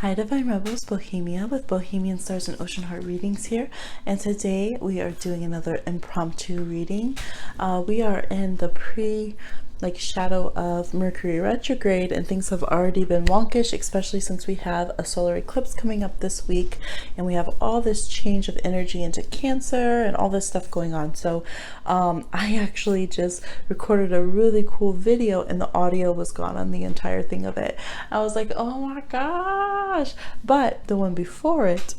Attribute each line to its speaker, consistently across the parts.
Speaker 1: Hi Divine Rebels, Bohemia with Bohemian Stars and Ocean Heart readings here, and today we are doing another impromptu reading. We are in the shadow of Mercury retrograde, and things have already been wonkish, especially since we have a solar eclipse coming up this week, and we have all this change of energy into Cancer and all this stuff going on. So I actually just recorded a really cool video, and the audio was gone on the entire thing of it. I was like, oh my gosh. But the one before it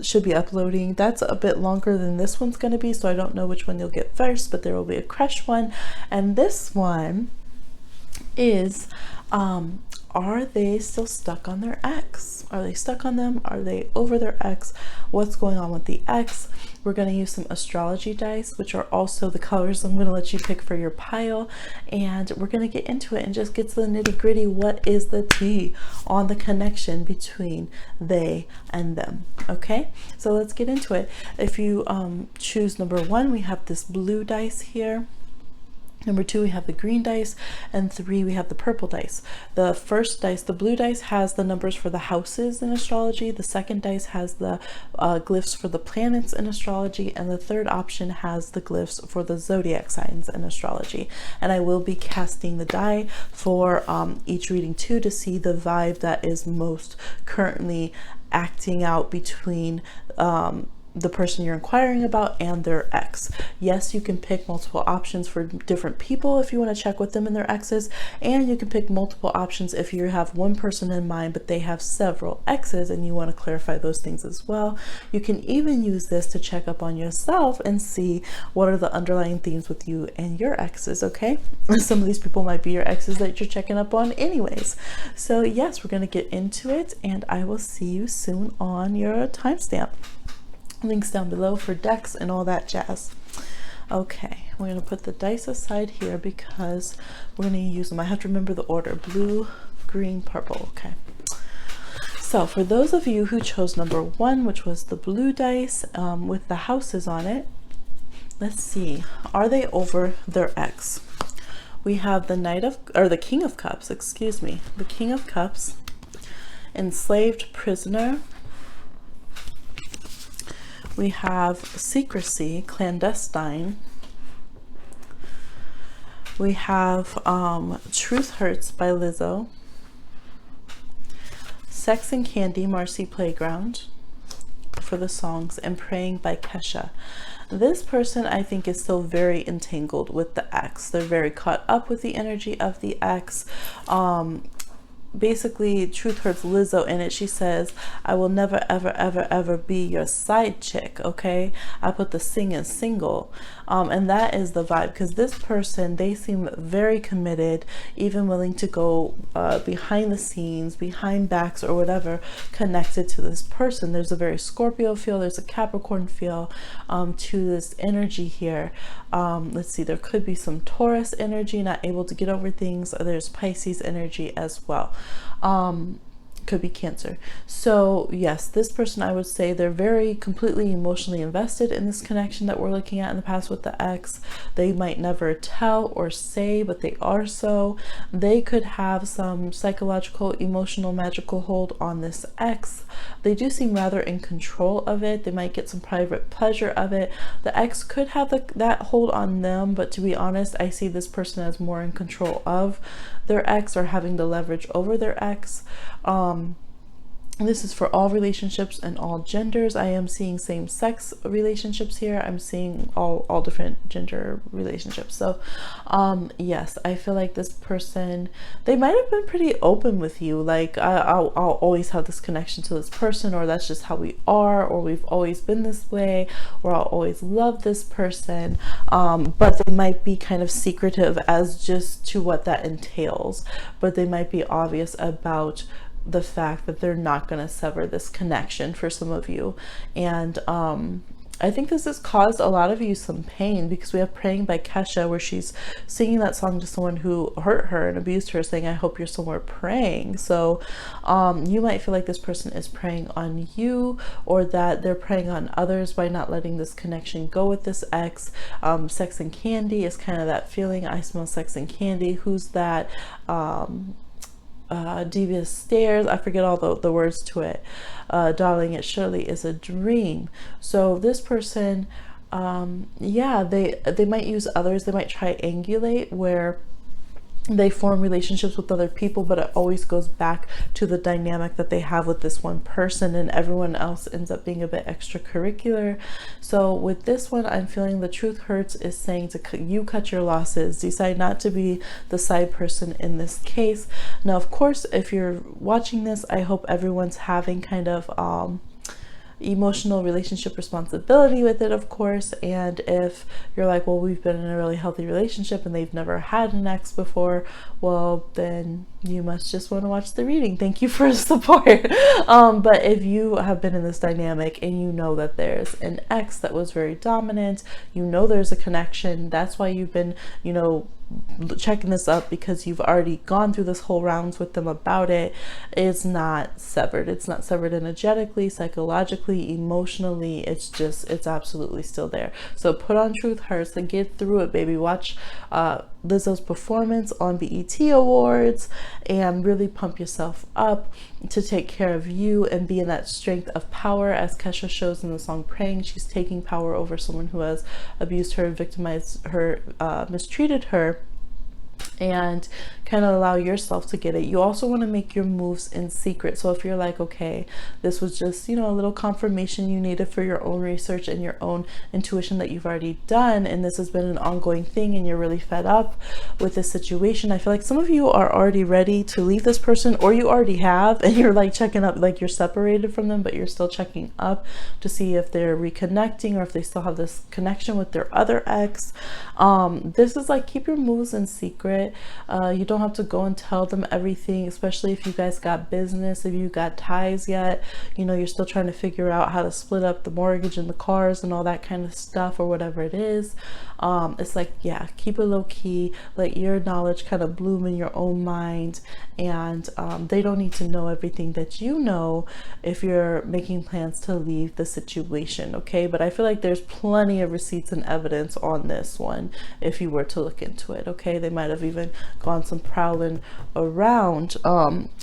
Speaker 1: should be uploading. That's a bit longer than this one's going to be, so I don't know which one you'll get first, but there will be a crush one. And this one is are they still stuck on their ex? Are they stuck on them? Are they over their ex? What's going on with the ex? We're going to use some astrology dice, which are also the colors I'm going to let you pick for your pile, and we're going to get into it and just get to the nitty gritty. What is the tea on the connection between they and them? Okay, so let's get into it. If you choose number 1, we have this blue dice here. Number 2, we have the green dice, and 3, we have the purple dice. The first dice, the blue dice, has the numbers for the houses in astrology. The second dice has the glyphs for the planets in astrology, and the third option has the glyphs for the zodiac signs in astrology. And I will be casting the die for each reading too, to see the vibe that is most currently acting out between the person you're inquiring about and their ex. Yes, you can pick multiple options for different people if you want to check with them and their exes, and you can pick multiple options if you have one person in mind but they have several exes and you want to clarify those things as well. You can even use this to check up on yourself and see what are the underlying themes with you and your exes. Okay, some of these people might be your exes that you're checking up on anyways. So yes, we're going to get into it, and I will see you soon on your timestamp. Links down below for decks and all that jazz. Okay, we're going to put the dice aside here because we're going to use them. I have to remember the order: blue, green, purple. Okay, so for those of you who chose number 1, which was the blue dice with the houses on it, let's see, are they over their ex? We have the King of Cups, excuse me, the King of Cups, enslaved prisoner. We have secrecy, clandestine. We have Truth Hurts by Lizzo. Sex and Candy, Marcy Playground for the songs, and Praying by Kesha. This person, I think, is still very entangled with the ex. They're very caught up with the energy of the ex. Basically, Truth Hurts, Lizzo in it, she says, I will never ever ever ever be your side chick. Okay, I put the singing single, and that is the vibe, because this person, they seem very committed, even willing to go behind the scenes, behind backs or whatever, connected to this person. There's a very Scorpio feel, there's a Capricorn feel to this energy here. Let's see, there could be some Taurus energy, not able to get over things. There's Pisces energy as well. Could be Cancer. So yes, this person, I would say they're very completely emotionally invested in this connection that we're looking at in the past with the ex. They might never tell or say, but they are so. They could have some psychological, emotional, magical hold on this ex. They do seem rather in control of it. They might get some private pleasure of it. The ex could have that hold on them, but to be honest, I see this person as more in control of their ex, or having the leverage over their ex. This is for all relationships and all genders. I am seeing same-sex relationships here. I'm seeing all different gender relationships. So yes, I feel like this person, they might have been pretty open with you, like I'll always have this connection to this person, or that's just how we are, or we've always been this way, or I'll always love this person. But they might be kind of secretive as just to what that entails, but they might be obvious about the fact that they're not going to sever this connection for some of you. And I think this has caused a lot of you some pain, because we have Praying by Kesha, where she's singing that song to someone who hurt her and abused her, saying, I hope you're somewhere praying. So you might feel like this person is preying on you, or that they're preying on others by not letting this connection go with this ex. Sex and Candy is kind of that feeling. I smell sex and candy. Who's that? devious stares. I forget all the words to it. Darling, it surely is a dream. So this person, yeah, they might use others. They might triangulate where they form relationships with other people, but it always goes back to the dynamic that they have with this one person, and everyone else ends up being a bit extracurricular. So with this one, I'm feeling the truth hurts is saying to you cut your losses, decide not to be the side person in this case. Now, of course, if you're watching this, I hope everyone's having kind of emotional relationship responsibility with it, of course. And if you're like, well, we've been in a really healthy relationship and they've never had an ex before, well, then you must just want to watch the reading. Thank you for the support. But if you have been in this dynamic and you know that there's an ex that was very dominant, you know there's a connection, that's why you've been, you know, checking this up, because you've already gone through this whole rounds with them about it. It's not severed. It's not severed energetically, psychologically, emotionally. It's absolutely still there. So put on Truth Hurts and get through it, baby. Watch Lizzo's performance on BET Awards and really pump yourself up to take care of you and be in that strength of power. As Kesha shows in the song Praying, she's taking power over someone who has abused her, victimized her, mistreated her, and kind of allow yourself to get it. You also want to make your moves in secret. So if you're like, okay, this was just, you know, a little confirmation you needed for your own research and your own intuition that you've already done, and this has been an ongoing thing and you're really fed up with this situation, I feel like some of you are already ready to leave this person, or you already have, and you're like checking up, like you're separated from them, but you're still checking up to see if they're reconnecting or if they still have this connection with their other ex. This is like, keep your moves in secret. You don't have to go and tell them everything, especially if you guys got business, if you got ties yet, you know, you're still trying to figure out how to split up the mortgage and the cars and all that kind of stuff, or whatever it is. It's like, yeah, keep it low key, let your knowledge kind of bloom in your own mind, and they don't need to know everything that you know if you're making plans to leave the situation, okay? But I feel like there's plenty of receipts and evidence on this one if you were to look into it, okay? They might have even gone some prowling around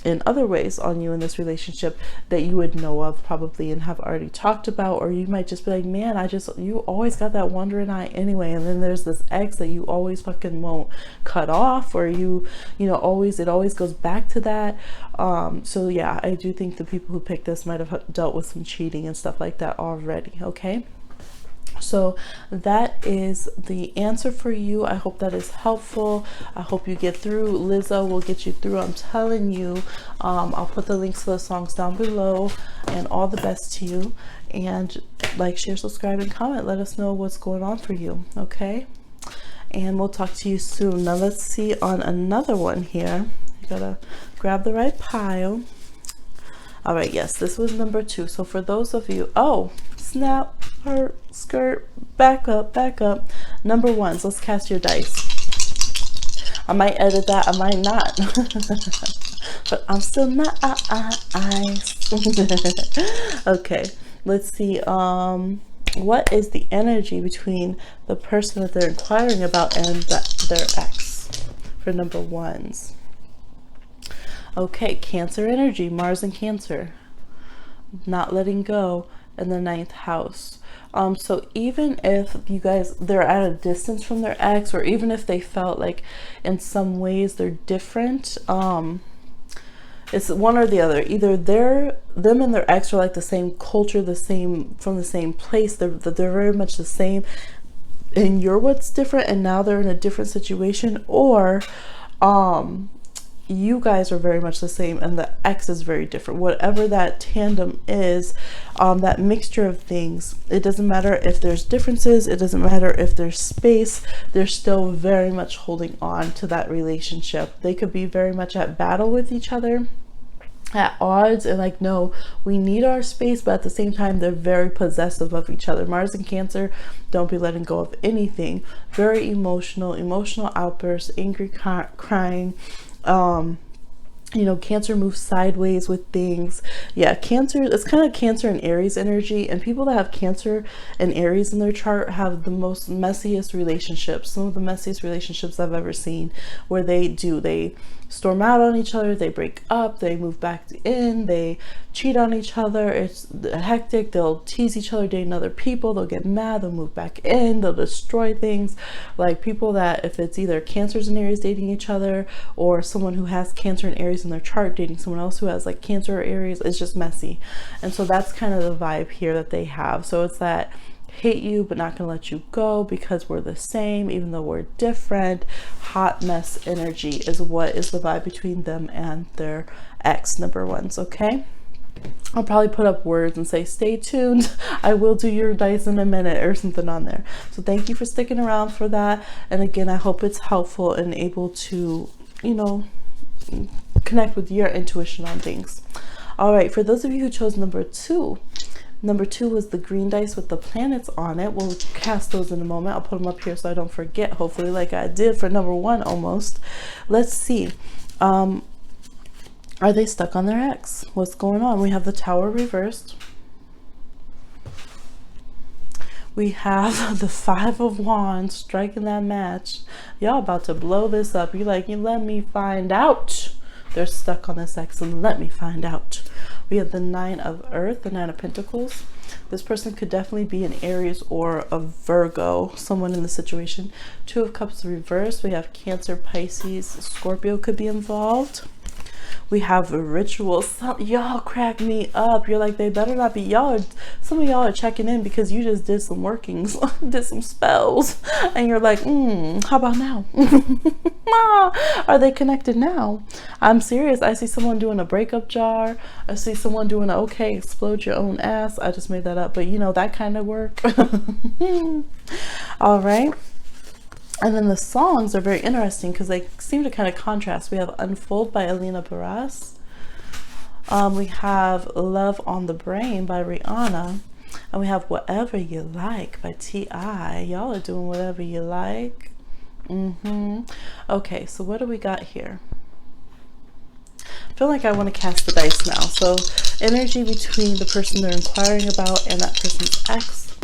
Speaker 1: in other ways on you in this relationship that you would know of probably and have already talked about, or you might just be like, man, you always got that wandering eye anyway, and then there's this ex that you always fucking won't cut off, or you know, it always goes back to that. So yeah, I do think the people who picked this might have dealt with some cheating and stuff like that already, okay? So that is the answer for you. I hope that is helpful. I hope you get through. Lizzo will get you through, I'm telling you. I'll put the links to the songs down below, and all the best to you. And like, share, subscribe, and comment. Let us know what's going on for you, okay? And we'll talk to you soon. Now let's see on another one here. You gotta grab the right pile. All right, yes, this was number 2. So for those of you, oh, snap, hurt, skirt, back up. Number 1s, let's cast your dice. I might edit that, I might not. But I'm still not okay, let's see. What is the energy between the person that they're inquiring about and their ex for number 1s? Okay, Cancer energy, Mars and Cancer, not letting go in the 9th house. So even if you guys, they're at a distance from their ex, or even if they felt like in some ways they're different, it's one or the other. Either them and their ex are like the same culture, from the same place, they're very much the same, and you're what's different, and now they're in a different situation, or you guys are very much the same and the ex is very different. Whatever that tandem is, that mixture of things, it doesn't matter if there's differences, it doesn't matter if there's space, they're still very much holding on to that relationship. They could be very much at battle with each other, at odds, and like, no, we need our space, but at the same time they're very possessive of each other. Mars and Cancer don't be letting go of anything. Very emotional outbursts, angry crying. You know, Cancer moves sideways with things. Yeah, Cancer, it's kind of Cancer and Aries energy, and people that have Cancer and Aries in their chart have the messiest relationships, some of the messiest relationships I've ever seen, where they storm out on each other, they break up, they move back in, they cheat on each other, it's hectic, they'll tease each other dating other people, they'll get mad, they'll move back in, they'll destroy things. Like people that, if it's either Cancers and Aries dating each other, or someone who has Cancer and Aries in their chart dating someone else who has like Cancer or Aries, it's just messy. And so that's kind of the vibe here that they have. So it's that hate you but not gonna let you go because we're the same even though we're different. Hot mess energy is what is the vibe between them and their ex number ones. Okay, I'll probably put up words and say stay tuned. I will do your dice in a minute or something on there. So thank you for sticking around for that. And again, I hope it's helpful and able to, you know, connect with your intuition on things. All right, for those of you who chose number two was the green dice with the planets on it. We'll cast those in a moment. I'll put them up here so I don't forget, hopefully, like I did for number one almost. Let's see. Are they stuck on their ex? What's going on? We have the Tower reversed. We have the Five of Wands striking that match. Y'all about to blow this up. You're like, you let me find out. They're stuck on this ex and let me find out. We have the Nine of Earth, the Nine of Pentacles. This person could definitely be an Aries or a Virgo, someone in the situation. Two of Cups reversed. We have Cancer, Pisces, Scorpio could be involved. We have a ritual. Y'all crack me up. You're like, they better not be. Some of y'all are checking in because you just did some workings, did some spells, and you're like, how about now? Are they connected now? I'm serious. I see someone doing a breakup jar. I see someone doing a okay, explode your own ass. I just made that up, but you know, that kind of work. All right. And then the songs are very interesting because they seem to kind of contrast. We have Unfold by Alina Baraz. We have Love on the Brain by Rihanna. And we have Whatever You Like by T.I. Y'all are doing whatever you like. Okay, so what do we got here? I feel like I want to cast the dice now. So energy between the person they're inquiring about and that person's ex.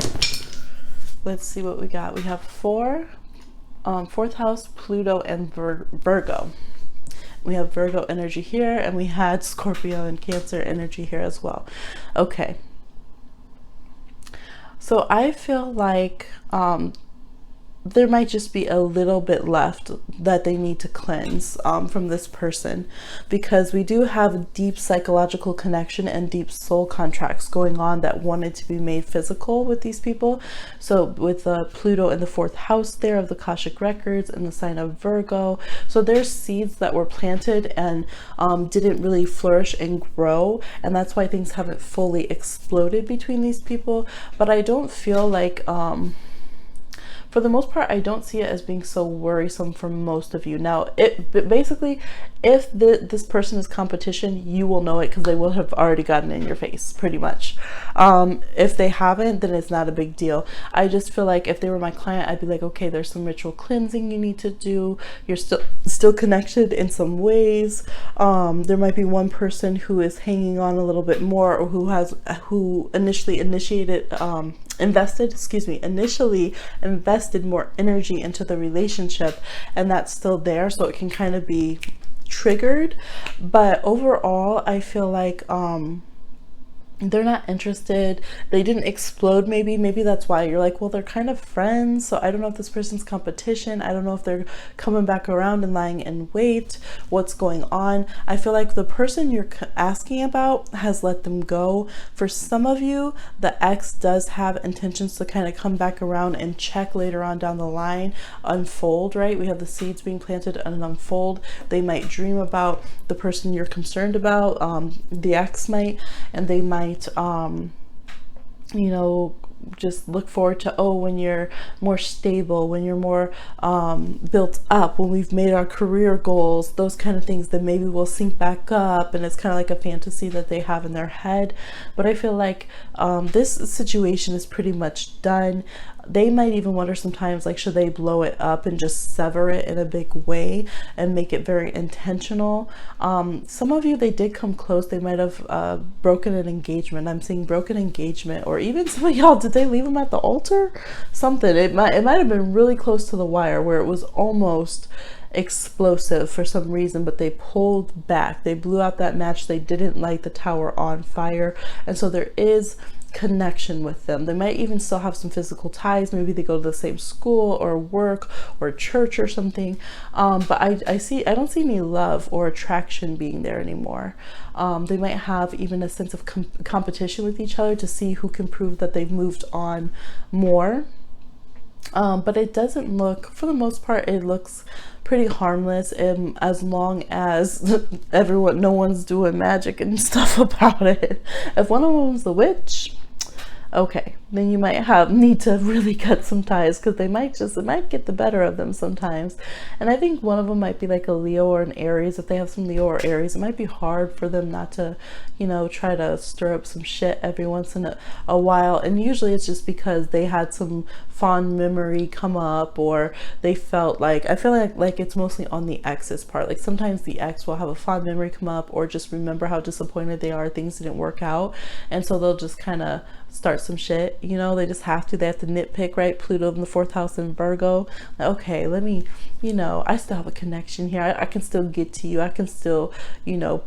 Speaker 1: Let's see what we got. We have fourth house, Pluto, and Virgo. We have Virgo energy here, and we had Scorpio and Cancer energy here as well. Okay. So I feel like there might just be a little bit left that they need to cleanse from this person, because we do have a deep psychological connection and deep soul contracts going on that wanted to be made physical with these people. So with Pluto in the fourth house there of the Akashic records and the sign of Virgo, so there's seeds that were planted and didn't really flourish and grow, and that's why things haven't fully exploded between these people. But I don't feel like for the most part, I don't see it as being so worrisome for most of you. Now, basically, if this person is competition, you will know it because they will have already gotten in your face, pretty much. If they haven't, then it's not a big deal. I just feel like if they were my client, I'd be like, okay, there's some ritual cleansing you need to do. You're still connected in some ways. There might be one person who is hanging on a little bit more, or who initially invested more energy into the relationship, and that's still there, so it can kind of be triggered. But overall, I feel like they're not interested. They didn't explode. Maybe that's why you're like, well, they're kind of friends, so I don't know if this person's competition. I don't know if they're coming back around and lying in wait. What's going on? I feel like the person you're asking about has let them go. For some of you, the ex does have intentions to kind of come back around and check later on down the line. Unfold, right? We have the seeds being planted and unfold. They might dream about the person you're concerned about. The ex might, and they might you know, just look forward to, oh, when you're more stable, when you're more built up, when we've made our career goals, those kind of things, then maybe we'll sync back up. And it's kind of like a fantasy that they have in their head. But I feel like this situation is pretty much done. They might even wonder sometimes, like, should they blow it up and just sever it in a big way and make it very intentional? Some of you, they did come close. They might have broken an engagement. I'm seeing broken engagement, or even some of y'all, did they leave them at the altar? Something. It might have been really close to the wire where it was almost explosive for some reason, but they pulled back. They blew out that match. They didn't light the tower on fire. And so there is connection with them. They might even still have some physical ties. Maybe they go to the same school or work or church or something. But I don't see any love or attraction being there anymore. They might have even a sense of competition with each other to see who can prove that they've moved on more. But it doesn't look, for the most part, it looks pretty harmless, and as long as no one's doing magic and stuff about it. If one of them's the witch, okay, then you might need to really cut some ties, because it might get the better of them sometimes. And I think one of them might be like a Leo or an Aries. If they have some Leo or Aries, it might be hard for them not to, try to stir up some shit every once in a while. And usually it's just because they had some fond memory come up, or they felt like, I feel like it's mostly on the ex's part. Like sometimes the ex will have a fond memory come up, or just remember how disappointed they are, things didn't work out, and so they'll just kind of start some shit. They just have to nitpick, right? Pluto in the 4th house in Virgo. Like, okay, let me, I still have a connection here. I can still get to you. I can still,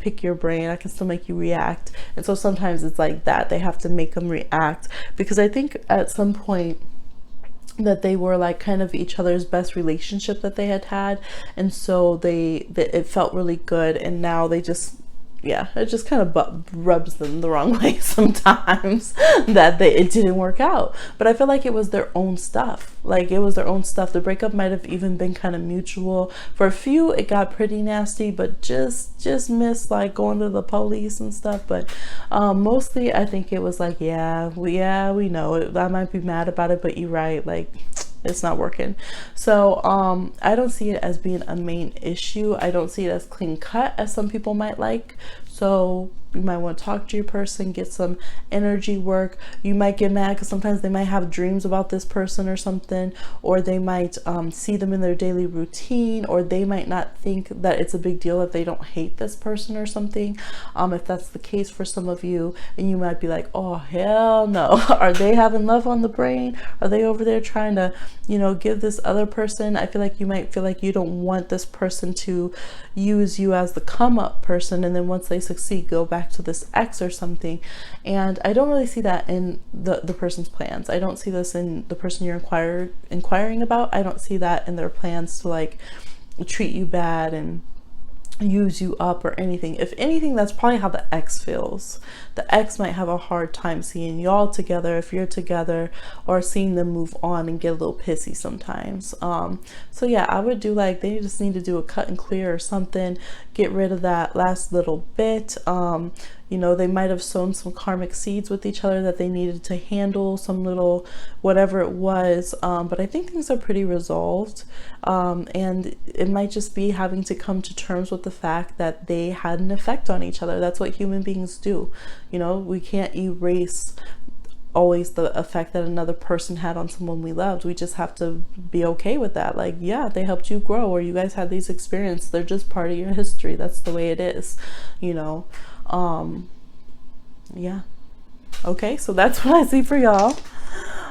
Speaker 1: pick your brain. I can still make you react. And so sometimes it's like that. They have to make them react, because I think at some point that they were like kind of each other's best relationship that they had. And so it felt really good. And now they just, it just kind of rubs them the wrong way sometimes that it didn't work out. But I feel like it was their own stuff. The breakup might have even been kind of mutual. For a few, it got pretty nasty, but just missed like going to the police and stuff. But mostly I think it was like, we know it. I might be mad about it, but you're right. Like, it's not working. So I don't see it as being a main issue. I don't see it as clean cut as some people might like. So you might want to talk to your person, get some energy work. You might get mad because sometimes they might have dreams about this person or something, or they might see them in their daily routine, or they might not think that it's a big deal if they don't hate this person or something. If that's the case for some of you, and you might be like, oh hell no, are they having love on the brain? Are they over there trying to give this other person? I feel like you might feel like you don't want this person to use you as the come up person, and then once they succeed, go back to this ex or something. And I don't really see that in the person's plans. I don't see this in the person you're inquiring about. I don't see that in their plans to like treat you bad and use you up or anything. If anything, that's probably how the ex feels. The ex might have a hard time seeing y'all together if you're together, or seeing them move on and get a little pissy sometimes. So yeah, I would do like, they just need to do a cut and clear or something, get rid of that last little bit. They might have sown some karmic seeds with each other that they needed to handle, some little whatever it was. But I think things are pretty resolved. And it might just be having to come to terms with the fact that they had an effect on each other. That's what human beings do. We can't erase always the effect that another person had on someone we loved. We just have to be okay with that. Like, yeah, they helped you grow, or you guys had these experiences. They're just part of your history. That's the way it is, yeah. Okay, so that's what I see for y'all.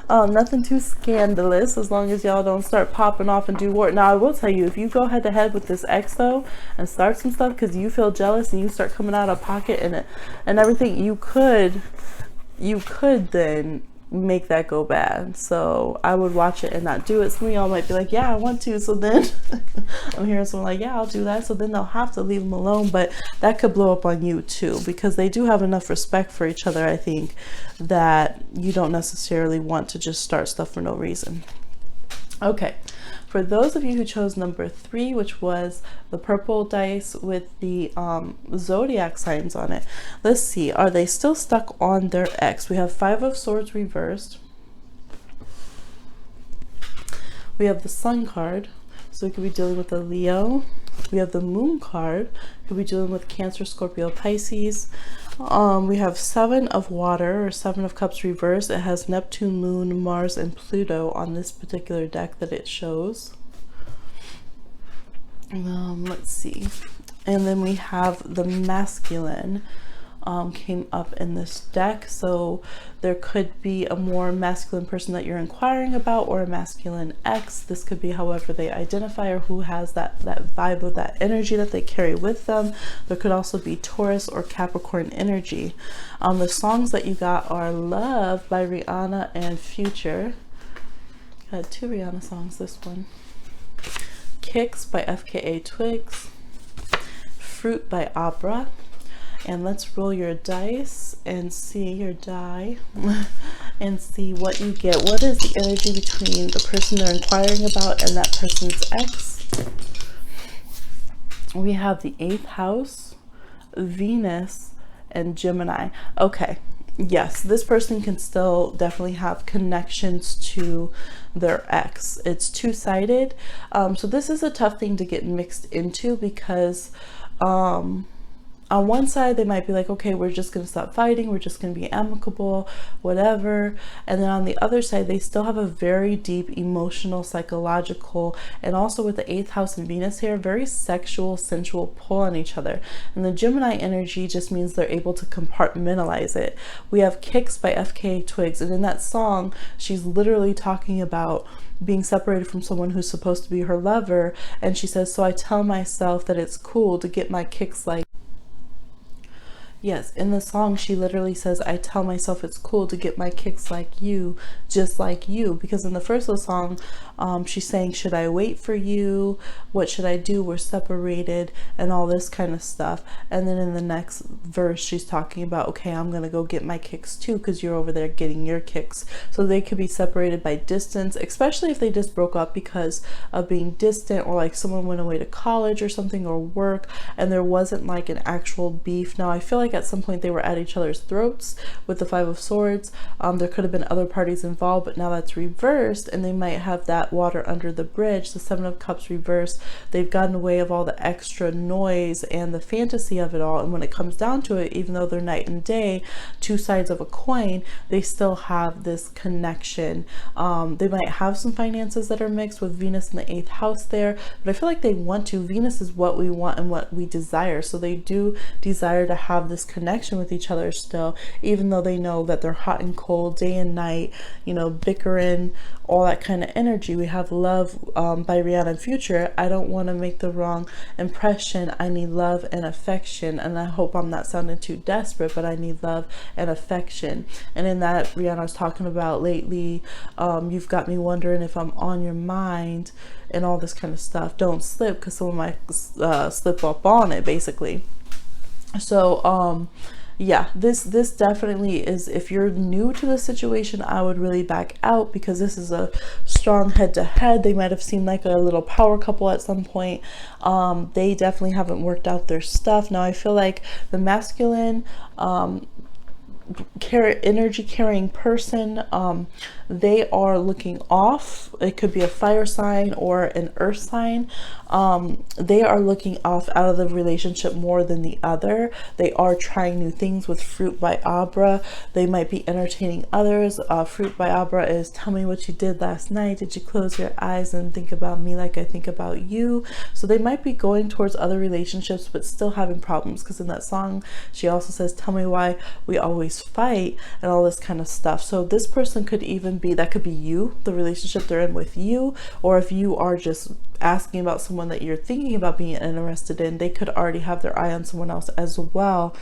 Speaker 1: Nothing too scandalous, as long as y'all don't start popping off and do war. Now, I will tell you, if you go head to head with this ex though and start some stuff because you feel jealous and you start coming out of pocket and everything, you could then make that go bad. So I would watch it and not do it. Some of y'all might be like, yeah, I want to. So then I'm hearing someone like, yeah, I'll do that. So then they'll have to leave them alone. But that could blow up on you too, because they do have enough respect for each other, I think, that you don't necessarily want to just start stuff for no reason. Okay. For those of you who chose number 3, which was the purple dice with the Zodiac signs on it, let's see, are they still stuck on their ex? We have 5 of Swords reversed. We have the Sun card, so we could be dealing with a Leo. We have the Moon card, could be dealing with Cancer, Scorpio, Pisces. We have 7 of Water, or 7 of Cups reversed. It has Neptune, Moon, Mars, and Pluto on this particular deck that it shows. Let's see. And then we have the Masculine. came up in this deck. So there could be a more masculine person that you're inquiring about, or a masculine ex. This could be however they identify, or who has that vibe of that energy that they carry with them. There could also be Taurus or Capricorn energy. The songs that you got are Love by Rihanna and Future. Got 2 Rihanna songs this one. Kicks by FKA Twigs. Fruit by Abra. And let's roll your dice and see your die and see what you get. What is the energy between the person they're inquiring about and that person's ex? We have the 8th house, Venus, and Gemini. Okay, yes, this person can still definitely have connections to their ex. It's two-sided. So this is a tough thing to get mixed into, because on one side they might be like, okay, we're just going to stop fighting, we're just going to be amicable, whatever. And then on the other side, they still have a very deep emotional, psychological, and also with the 8th house and Venus here, very sexual, sensual pull on each other. And the Gemini energy just means they're able to compartmentalize it. We have Kicks by FKA Twigs, and in that song she's literally talking about being separated from someone who's supposed to be her lover, and she says, so I tell myself that it's cool to get my kicks like. Yes, in the song, she literally says, I tell myself it's cool to get my kicks like you, just like you. Because in the first of the song, she's saying, should I wait for you? What should I do? We're separated, and all this kind of stuff. And then in the next verse, she's talking about, okay, I'm going to go get my kicks too, because you're over there getting your kicks. So they could be separated by distance, especially if they just broke up because of being distant, or like someone went away to college or something, or work, and there wasn't like an actual beef. Now, I feel like at some point they were at each other's throats with the 5 of Swords. There could have been other parties involved, but now that's reversed, and they might have that water under the bridge. The 7 of Cups reversed. They've gotten away of all the extra noise and the fantasy of it all, and when it comes down to it, even though they're night and day, 2 sides of a coin, they still have this connection. They might have some finances that are mixed with Venus in the 8th house there, but I feel like they want to. Venus is what we want and what we desire, so they do desire to have this connection with each other still, even though they know that they're hot and cold, day and night, you know, bickering, all that kind of energy. We have Love by Rihanna and Future. I don't want to make the wrong impression. I need love and affection, and I hope I'm not sounding too desperate, but I need love and affection. And in that, Rihanna's talking about lately, you've got me wondering if I'm on your mind, and all this kind of stuff. Don't slip, because someone might slip up on it, basically. So yeah, this definitely is, if you're new to the situation, I would really back out, because this is a strong head-to-head. They might have seemed like a little power couple at some point. They definitely haven't worked out their stuff. Now I feel like the masculine energy carrying person, they are looking off. It could be a fire sign or an earth sign. They are looking off out of the relationship more than the other. They are trying new things with Fruit by Abra. They might be entertaining others. Fruit by Abra is, tell me what you did last night. Did you close your eyes and think about me like I think about you? So they might be going towards other relationships, but still having problems, because in that song she also says, tell me why we always fight, and all this kind of stuff. So this person could even be, that could be you, the relationship they're in with you, or if you are just asking about someone that you're thinking about being interested in, they could already have their eye on someone else as well,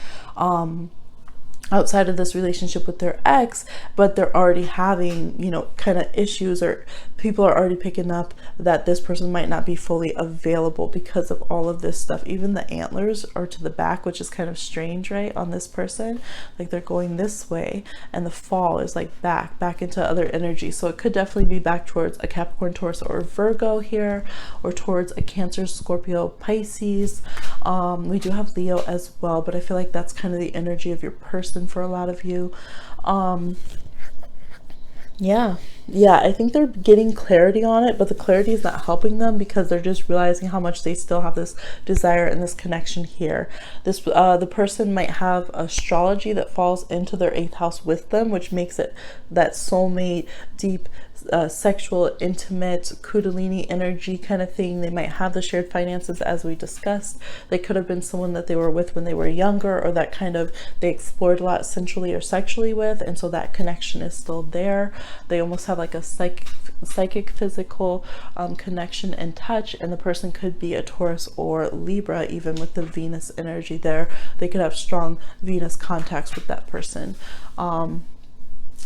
Speaker 1: outside of this relationship with their ex, but they're already having, you know, kind of issues, or people are already picking up that this person might not be fully available because of all of this stuff. Even the antlers are to the back, which is kind of strange, right, on this person. Like they're going this way, and the fall is like back into other energy. So it could definitely be back towards a Capricorn, Taurus, or Virgo here, or towards a Cancer, Scorpio, Pisces. We do have Leo as well, but I feel like that's kind of the energy of your person for a lot of you. Yeah, I think they're getting clarity on it, but the clarity is not helping them because they're just realizing how much they still have this desire and this connection here. This the person might have astrology that falls into their eighth house with them, which makes it that soulmate, deep, sexual, intimate, kundalini energy kind of thing. They might have the shared finances, as we discussed. They could have been someone that they were with when they were younger, or that kind of they explored a lot sensually or sexually with, and so that connection is still there. They almost have like a psychic physical connection and touch, and the person could be a Taurus or Libra, even with the Venus energy there. They could have strong Venus contacts with that person.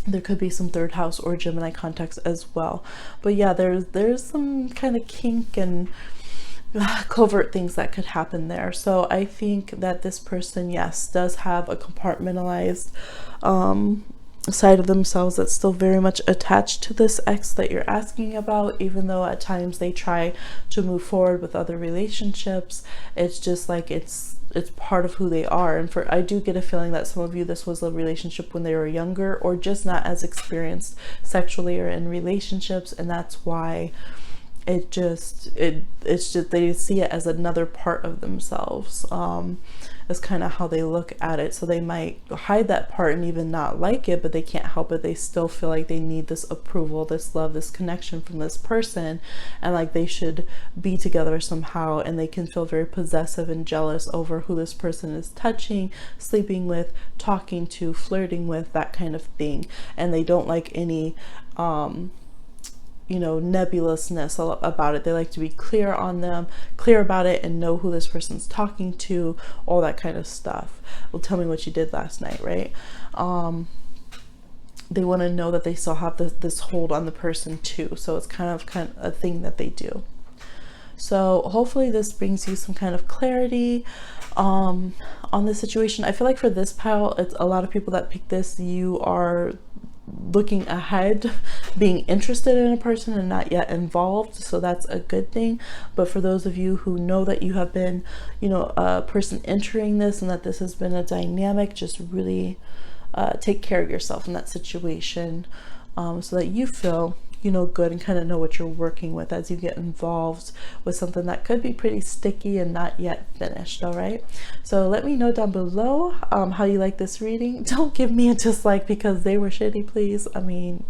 Speaker 1: There could be some third house or Gemini contacts as well. But yeah, there's some kind of kink and covert things that could happen there. So I think that this person, yes, does have a compartmentalized side of themselves that's still very much attached to this ex that you're asking about, even though at times they try to move forward with other relationships. It's just like it's part of who they are. And for I do get a feeling that some of you, this was a relationship when they were younger, or just not as experienced sexually or in relationships, and that's why it's just they see it as another part of themselves. Is kind of how they look at it. So they might hide that part and even not like it, but they can't help it. They still feel like they need this approval, this love, this connection from this person, and like they should be together somehow. And they can feel very possessive and jealous over who this person is touching, sleeping with, talking to, flirting with, that kind of thing. And they don't like any nebulousness about it. They like to be clear about it, and know who this person's talking to, all that kind of stuff. Well, tell me what you did last night, right? They want to know that they still have this hold on the person too. So it's kind of a thing that they do. So hopefully this brings you some kind of clarity on this situation. I feel like for this pile, it's a lot of people that pick this, you are looking ahead, being interested in a person and not yet involved, so that's a good thing. But for those of you who know that you have been a person entering this, and that this has been a dynamic, just really take care of yourself in that situation, so that you feel good and kind of know what you're working with as you get involved with something that could be pretty sticky and not yet finished. All right, so let me know down below how you like this reading. Don't give me a dislike because they were shitty, please. I mean,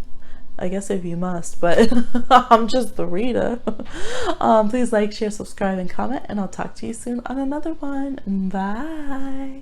Speaker 1: I guess if you must, but I'm just the reader. Please like, share, subscribe, and comment, and I'll talk to you soon on another one. Bye.